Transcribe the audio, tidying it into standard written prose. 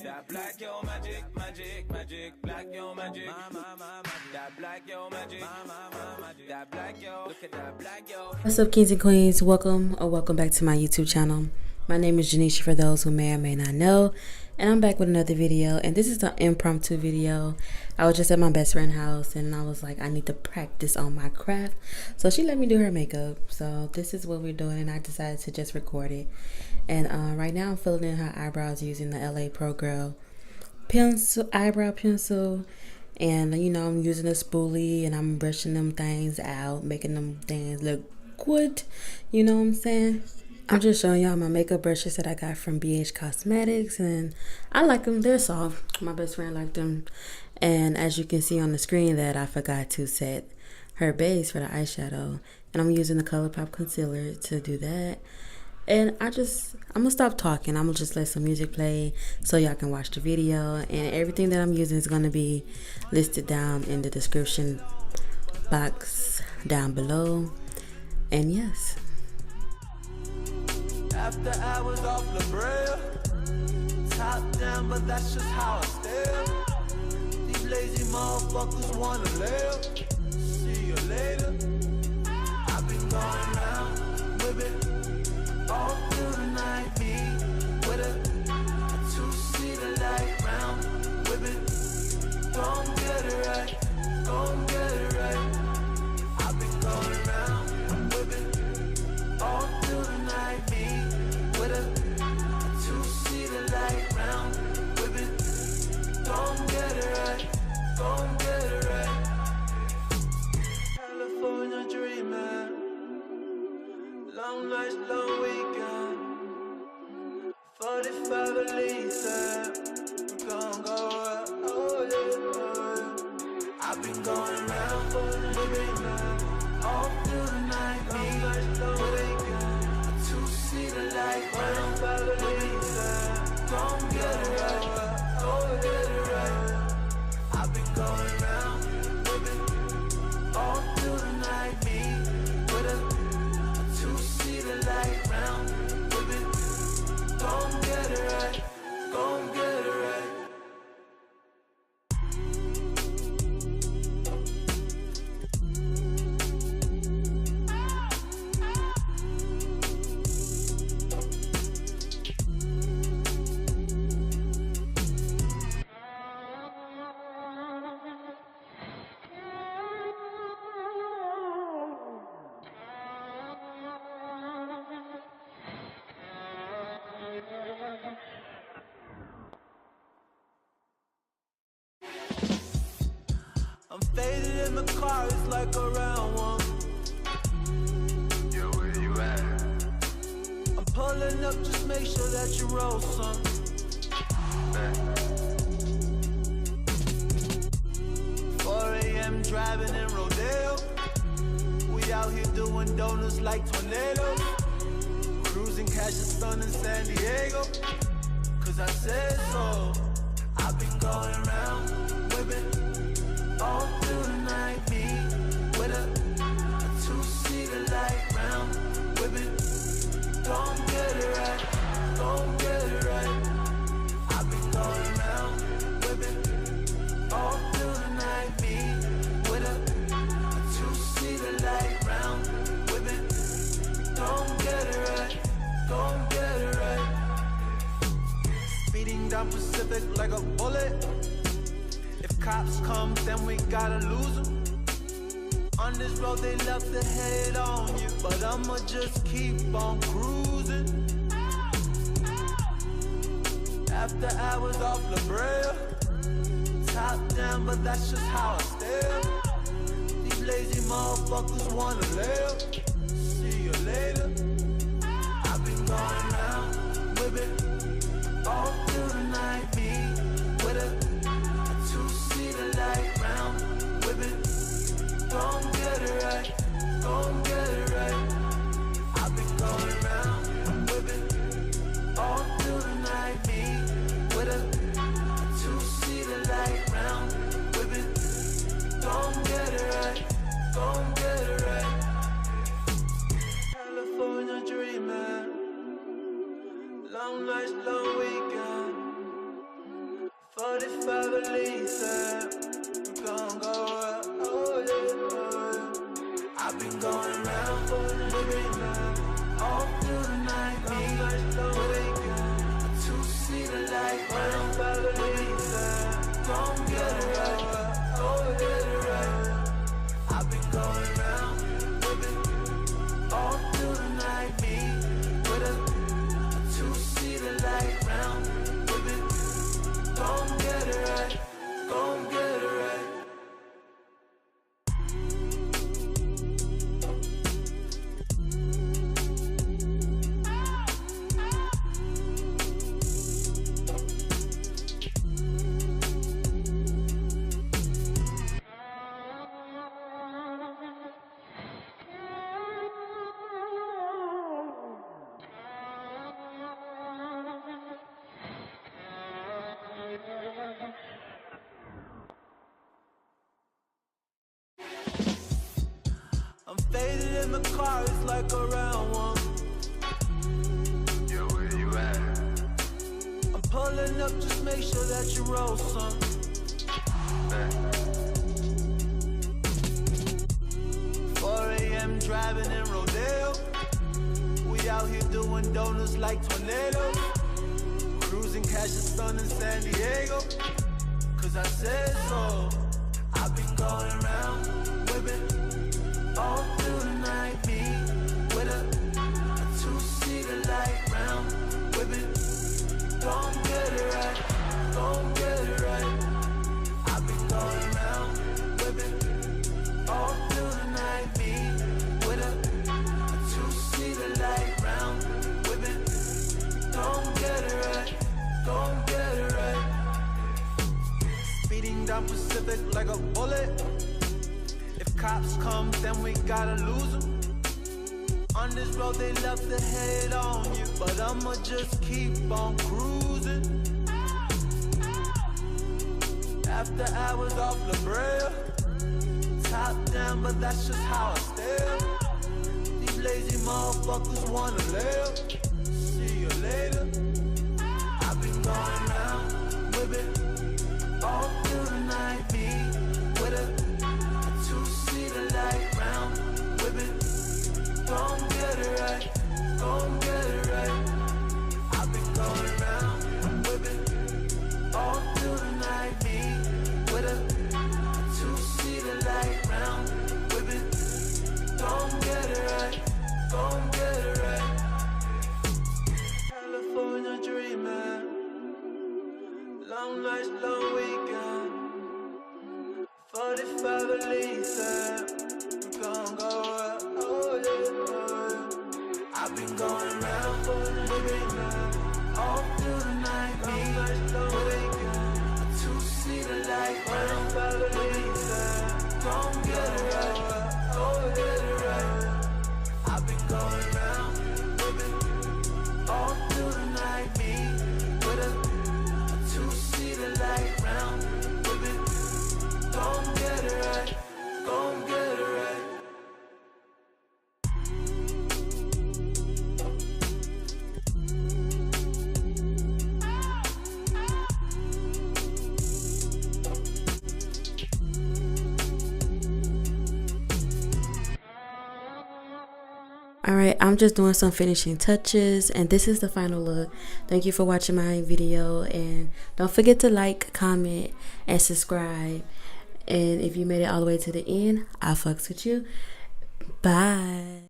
That black yo magic, magic, magic, black yo magic. That black yo magic, that black yo. Look at that black yo. What's up, kings and queens? Welcome back to my YouTube channel. My name is Janisha, for those who may or may not know, and I'm back with another video. And this is an impromptu video. I was just at my best friend's house, and I was like, I need to practice on my craft. So she let me do her makeup. So this is what we're doing, and I decided to just record it. And right now I'm filling in her eyebrows using the LA Pro Girl pencil, eyebrow pencil. And you know, I'm using a spoolie and I'm brushing them things out, making them things look good. You know what I'm saying? I'm just showing y'all my makeup brushes that I got from BH Cosmetics, and I like them. They're soft. My best friend liked them. And as you can see on the screen, that I forgot to set her base for the eyeshadow, and I'm using the Colorpop concealer to do that. And I'm gonna stop talking. I'm gonna just let some music play so y'all can watch the video. And everything that I'm using is gonna be listed down in the description box down below. And yes. After hours off Loreal, top down, but that's just how I stay. These lazy motherfuckers wanna live. See you later. I've been going round with it. All through the night, me with a two-seater light round with it. Gon' get it right, gon' get it right. I've been going round with it. All through the night, me with a two-seater light round with it. Gon' get it right, gon' get it right. California dreaming. Long nights, long weekend. 45 Elisa. We gon' go out, oh yeah. I've been going round for the dreaming. All through the night, long nights, long weekend. A two-seater light round 5 Elisa. Gon' get it right, gon' get it right. I've been going round with it. All through the night, me with a two-seater light round with it. Gon' get it right, gon' get it right. I'm faded in the car, it's like a round one. Yo, where you at? I'm pulling up, just make sure that you roll some. 4 a.m. driving in Rodeo. We out here doing donuts like tornadoes. Cruising Kazakhstan in San Diego. Cause I said so. I've been going around with it. All through the night, me with a two-seater light round with it. Gon' get it right, gon' get it right. I've been going round with it. All through the night, me with a two-seater light round with it. Gon' get it right, gon' get it right. Speeding down Pacific like a bullet. If cops come, then we gotta lose them. On this road, they love to hate on you, but I'ma just keep on cruising. After hours off Loreal, top down, but that's just how I stay. These lazy motherfuckers wanna live. See you later. I've been going round with it. All through the night, me with a two-seater light round with it. Gon' get it right, gon' get it right. I've been going round with it. All through the night, me with a two-seater light round with it. Gon' get it right, gon' get it right. California dreaming. 45 Elise, we gon' go up, oh yeah. I've been going round for the living all through the night, me, a two-seater like 45 Elise, gon' get it right, oh get it right. I've been going round, living all through the night, me, with a two-seater like round, living, gon' get it right, gon' get it right. I'm faded in the car, it's like a round one. Yo, where you at? I'm pulling up, just make sure that you roll some. Man. 4 a.m. driving in Rodeo. We out here doing donuts like tornadoes. Cruising Kazakhstan in San Diego. Cause I said so. I've been going around, whipping all through the night, me with a two-seater light round, whipping, gon' get it right, gon' get it right. I've been going around, whipping all through the night, me with a two-seater light round, whipping, gon' get it right, gon' get it right. Speeding down Pacific like a bullet. If cops come, then we gotta lose them. On this road, they love to hate on you, but I'ma just keep on cruising. After hours off La Brea, top down, but that's just how I stare. These lazy motherfuckers wanna live. See you later. I've been going round, whipping all through the night, me with a two-seater light round, whipping, gon' get it right, gon' get it right. I've been going round, whipping all through the night, me with a two-seater light round, whipping, gon' get it right, gon' get it right. California dreaming, long nights, long weekend. 45 Elise, we gon' go up, oh yeah. I've been going round for the living all through the night, me with a two-seater like round 5 Elise, gon' get it right, oh get it right. I've been going round, living all through the night, me with a two-seater like round, whipping, gon' get it right, gon' get it right. Alright, I'm just doing some finishing touches and this is the final look. Thank you for watching my video and don't forget to like, comment, and subscribe. And if you made it all the way to the end, I fucks with you. Bye.